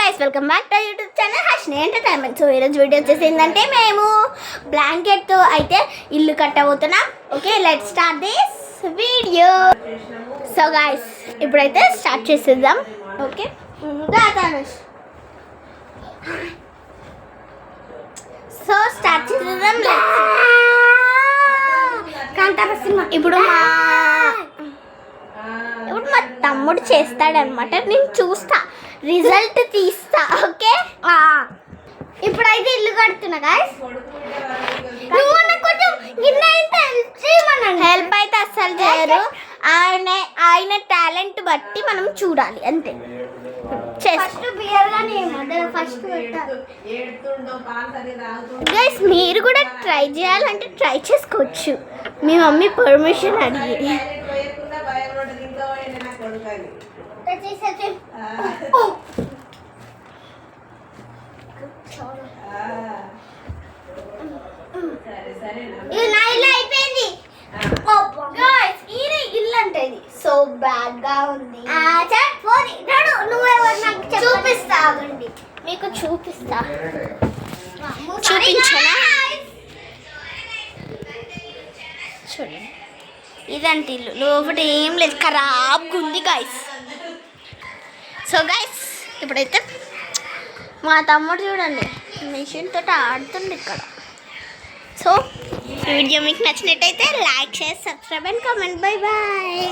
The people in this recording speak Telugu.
Guys welcome back to YouTube channel Harshini entertainment. So ఈరోజు వీడియో వచ్చేసి ఏంటంటే మేము బ్లాంకెట్తో అయితే ఇల్లు కట్టబోతున్నాం. Okay, let's start this video. So guys ఇప్పుడైతే స్టార్ట్ చేసేద్దాం. ఓకే, సో స్టార్ట్ చేసేద్దాం. కాంతార సినిమా ఇప్పుడు మా తమ్ముడు చేస్తాడనమాట. నేను చూస్తా, రిజల్ట్ తీస్తా. ఓకే, ఇప్పుడైతే ఇల్లు కడుతున్నా గాయ్స్. నువ్వు నాకు కొంచెం హెల్ప్ అయితే అస్సలు చేయరు. ఆయన టాలెంట్ బట్టి మనం చూడాలి అంతే. గైస్ మీరు కూడా ట్రై చేయాలంటే ట్రై చేసుకోవచ్చు, మీ మమ్మీ పర్మిషన్ అడిగి. అయిపోయింది. ఇల్లు అంటే ఇది సో బ్యాడ్ గా ఉంది. చూపిస్తా, మీకు చూపిస్తా. చూపించనా? చూడండి, ఇదంటే ఇల్లు. లోపల ఏం లేదు, ఖరాబ్గా ఉంది గైస్. సో గైస్ ఇప్పుడైతే మా తమ్ముడు చూడండి మిషన్ తోటి ఆడుతుంది ఇక్కడ. సో వీడియో మీకు నచ్చినట్టయితే like, share, subscribe and comment. Bye bye.